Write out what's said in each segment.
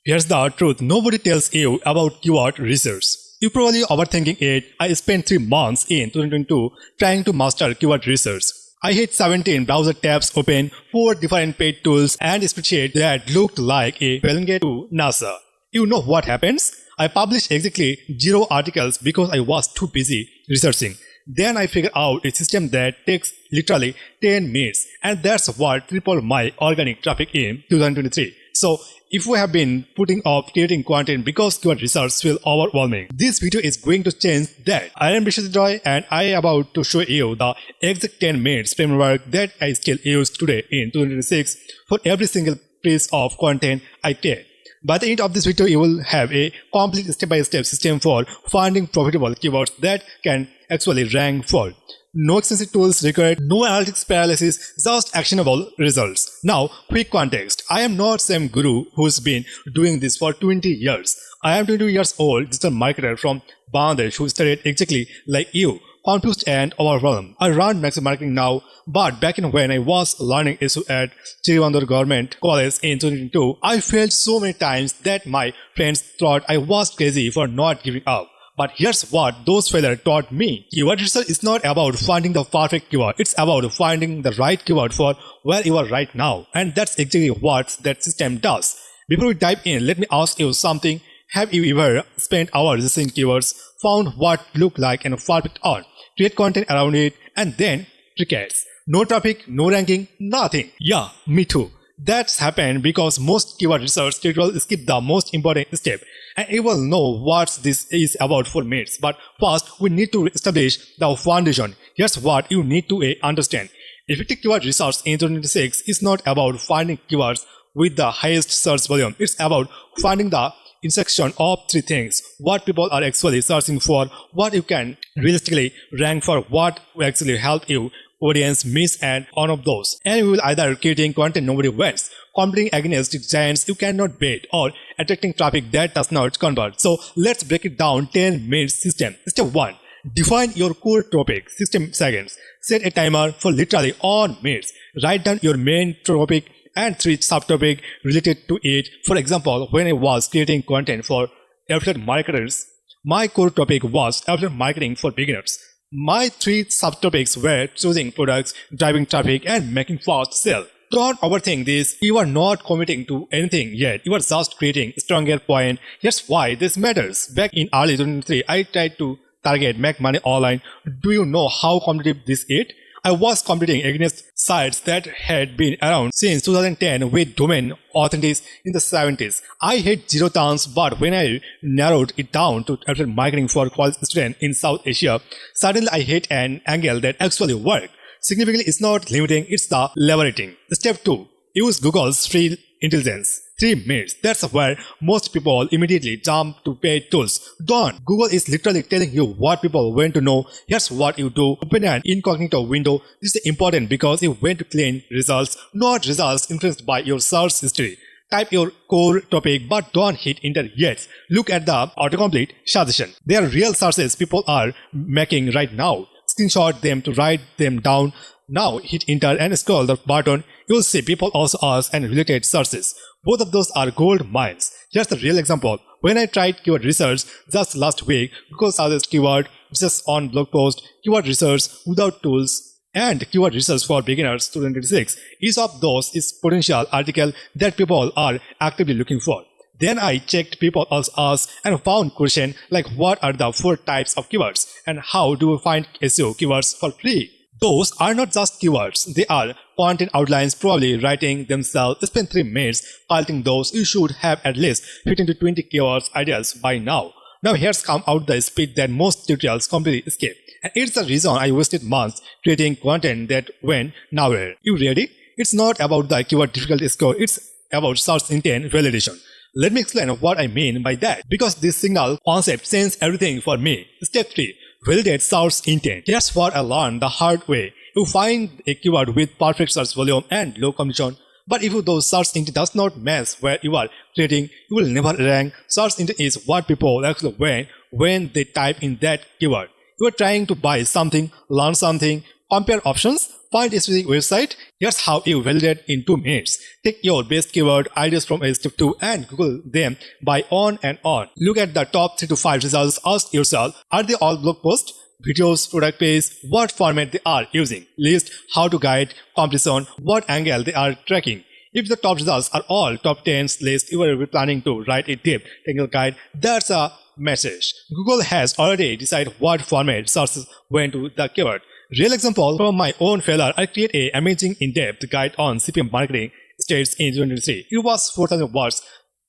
Here's the truth nobody tells you about keyword research. You're probably overthinking it. I spent 3 months in 2022 trying to master keyword research. I had 17 browser tabs open, 4 different paid tools, and a spreadsheet that looked like a failing to NASA. You know what happens? I published exactly 0 articles because I was too busy researching. Then I figured out a system that takes literally 10 minutes, and that's what tripled my organic traffic in 2023. So, if we have been putting off creating content because keyword research feels overwhelming, this video is going to change that. I am Vishal Joy and I am about to show you the exact 10 minutes framework that I still use today in 2026 for every single piece of content I create. By the end of this video, you will have a complete step-by-step system for finding profitable keywords that can actually rank for. No expensive tools required, no analytics paralysis, just actionable results. Now, quick context. I am not some guru who's been doing this for 20 years. I am 22 years old digital marketer from Bangladesh who started exactly like you, confused and overwhelmed. I run Maxbe Marketing now, but back in when I was learning SEO at Tiruvandor Government College in 2022, I failed so many times that my friends thought I was crazy for not giving up. But here's what those failures taught me. Keyword research is not about finding the perfect keyword. It's about finding the right keyword for where you are right now. And that's exactly what that system does. Before we dive in, let me ask you something. Have you ever spent hours researching keywords, found what looked like an perfect one, create content around it, and then crickets? No traffic, no ranking, nothing. Yeah, me too. That's happened because most keyword research tutorials skip the most important step. And you will know what this is about for minutes. But first, we need to establish the foundation. Here's what you need to understand. Effective keyword research in 2026 is not about finding keywords with the highest search volume. It's about finding the intersection of 3 things. What people are actually searching for, what you can realistically rank for, what will actually help you audience miss and one of those. And we will either creating content nobody wants, competing against giants you cannot beat, or attracting traffic that does not convert. So let's break it down 10 minutes system. Step 1. Define your core topic. 60 seconds. Set a timer for literally 1 minute. Write down your main topic and 3 subtopics related to it. For example, when I was creating content for affiliate marketers, my core topic was affiliate marketing for beginners. My 3 subtopics were choosing products, driving traffic, and making fast sale. Don't overthink this. You are not committing to anything yet. You are just creating a stronger point. Here's why this matters. Back in early 2023, I tried to target make money online. Do you know how competitive this is? I was competing against sites that had been around since 2010 with domain authorities in the 70s. I had 0 chance, but when I narrowed it down to affiliate marketing for college students in South Asia, suddenly I hit an angle that actually worked. Significantly, it's not limiting, it's the liberating. Step 2. Use Google's free intelligence. 3 minutes. That's where most people immediately jump to paid tools. Don't. Google is literally telling you what people want to know. Here's what you do. Open an incognito window. This is important because you want to clean results, not results influenced by your search history. Type your core topic but don't hit enter yet. Look at the autocomplete suggestion. They are real searches people are making right now. Screenshot them to write them down. Now hit enter and scroll the button. You'll see people also ask and related searches. Both of those are gold mines. Here's the real example. When I tried keyword research just last week, Google suggests keyword just on blog post, keyword research without tools, and keyword research for beginners 2026. Each of those is potential article that people are actively looking for. Then I checked people also ask and found question like what are the 4 types of keywords and how do we find SEO keywords for free. Those are not just keywords, they are content outlines probably writing themselves. Spend 3 minutes piloting those. You should have at least 15 to 20 keywords ideas by now. Now here's come out the speed that most tutorials completely skip. And it's the reason I wasted months creating content that went nowhere. You ready? It's not about the keyword difficulty score, it's about search intent validation. Let me explain what I mean by that, because this single concept changes everything for me. Step 3. Validate search intent. Here's what I learned the hard way. You find a keyword with perfect search volume and low conversion, but if those search intent does not match where you are creating, you will never rank. Search intent is what people actually want when they type in that keyword. You are trying to buy something, learn something, Compare options. Find a specific website. Here's how you validate in 2 minutes. Take your best keyword ideas from step 2 and Google them by on and on. Look at the top 3 to 5 results. Ask yourself, are they all blog posts, videos, product page, what format they are using, list, how to guide, completion, what angle they are tracking. If the top results are all top 10s list, you are planning to write a deep technical guide, that's a message. Google has already decided what format searches went to the keyword. Real example from my own failure, I created an amazing in-depth guide on CPM marketing states in 2023. It was 4,000 words,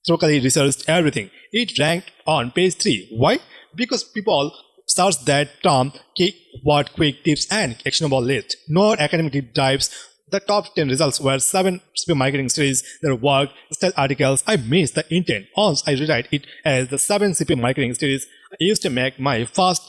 thoroughly researched everything. It ranked on page 3. Why? Because people search that term keyword quick tips and actionable list, not academic deep dives. The top 10 results were 7 CPM marketing series that worked, style articles. I missed the intent. Once I rewrite it as the 7 CPM marketing series I used to make my first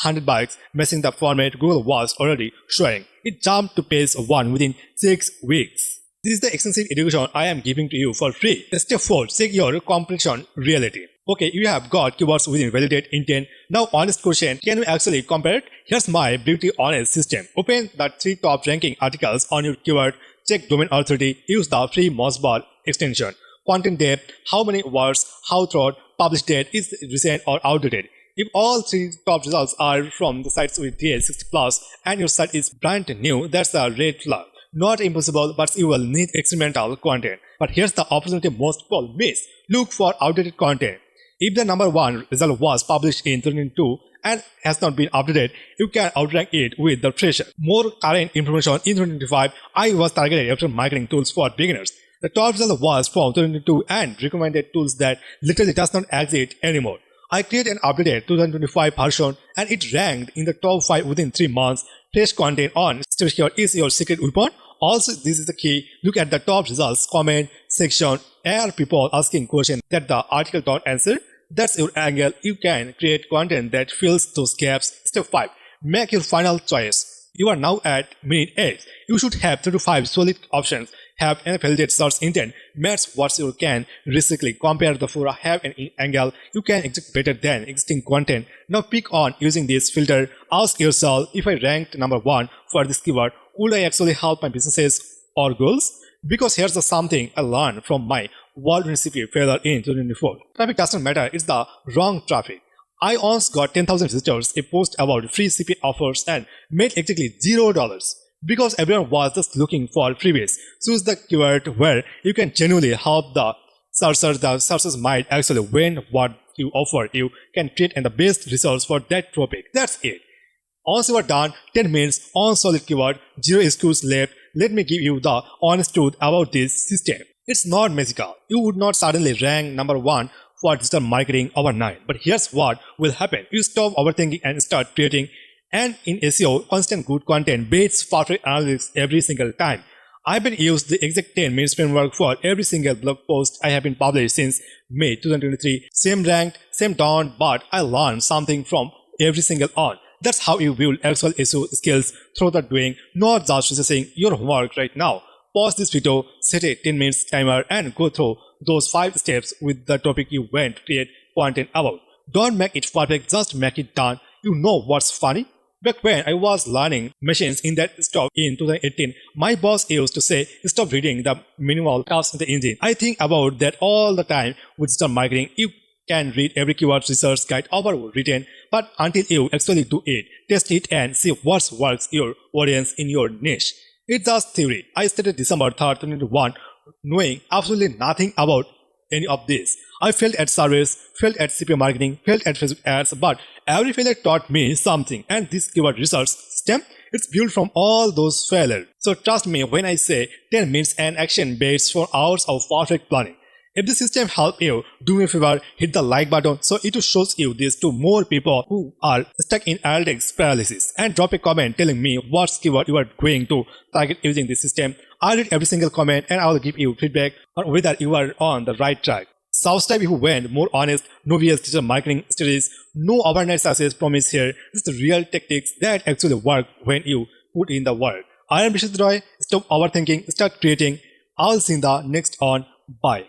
$100, missing the format Google was already showing. It jumped to page 1 within 6 weeks. This is the extensive education I am giving to you for free. Step 4. Check your comprehension reality. Okay, you have got keywords within validate intent. Now honest question, can you actually compare it? Here's my beauty honest system. Open the 3 top ranking articles on your keyword, check domain authority, use the free Mossbar extension. Content depth, how many words, how thorough, publish date, is recent or outdated. If all 3 top results are from the sites with TA 60+ and your site is brand new, that's a red flag. Not impossible, but you will need experimental content. But here's the opportunity most people miss. Look for outdated content. If the number 1 result was published in 2022 and has not been updated, you can outrank it with the fresher. More current information in 2025, I was targeted after marketing tools for beginners. The top result was from 2022 and recommended tools that literally does not exist anymore. I created an updated 2025 version and it ranked in the top 5 within 3 months. Fresh content on here is your secret weapon. Also, this is the key. Look at the top results comment section. Are people asking questions that the article don't answer? That's your angle. You can create content that fills those gaps. Step 5. Make your final choice. You are now at minute 8. You should have 3 to 5 solid options. Have an validated search intent. Match what you can realistically compare the 4. Have an angle you can execute better than existing content. Now pick on using this filter. Ask yourself, if I ranked number 1 for this keyword, would I actually help my businesses or goals? Because here's the something I learned from my world recipe failure in 2024. Traffic doesn't matter, it's the wrong traffic. I once got 10,000 visitors, a post about free CPA offers and made exactly $0. Because everyone was just looking for freebies. Choose the keyword where you can genuinely help the searchers. The searchers might actually win what you offer. You can create the best results for that topic. That's it. Once you are done, 10 minutes on solid keyword, 0 excuse left. Let me give you the honest truth about this system. It's not magical. You would not suddenly rank number 1 for digital marketing overnight. But here's what will happen. You stop overthinking and start creating. And in SEO, constant good content beats perfect analytics every single time. I've been used the exact 10 minutes framework for every single blog post I have been published since May 2023. Same ranked, same down, but I learned something from every single on. That's how you build actual SEO skills through the doing, not just researching your homework right now. Pause this video, set a 10 minutes timer and go through those 5 steps with the topic you want to create content about. Don't make it perfect, just make it done. You know what's funny? Back when I was learning machines in that stock in 2018, my boss used to say, stop reading the minimal tasks in the engine. I think about that all the time with digital marketing. You can read every keyword research guide overwritten, but until you actually do it, test it and see what works your audience in your niche. It's just theory. I started December 3rd, 2021, knowing absolutely nothing about any of this. I failed at surveys, failed at CPA marketing, failed at Facebook ads, but every failure taught me something. And this keyword research system, it's built from all those failures. So trust me when I say 10 minutes and action based for hours of perfect planning. If this system helped you, do me a favor, hit the like button so it shows you this to more people who are stuck in analytics paralysis. And drop a comment telling me what keyword you are going to target using this system. I read every single comment and I will give you feedback on whether you are on the right track. Subscribe if you want more honest, no BS digital marketing strategies. No overnight success promise here. This is the real tactics that actually work when you put in the work. I am Vishit Roy. Stop overthinking, start creating. I'll see you in the next on. Bye.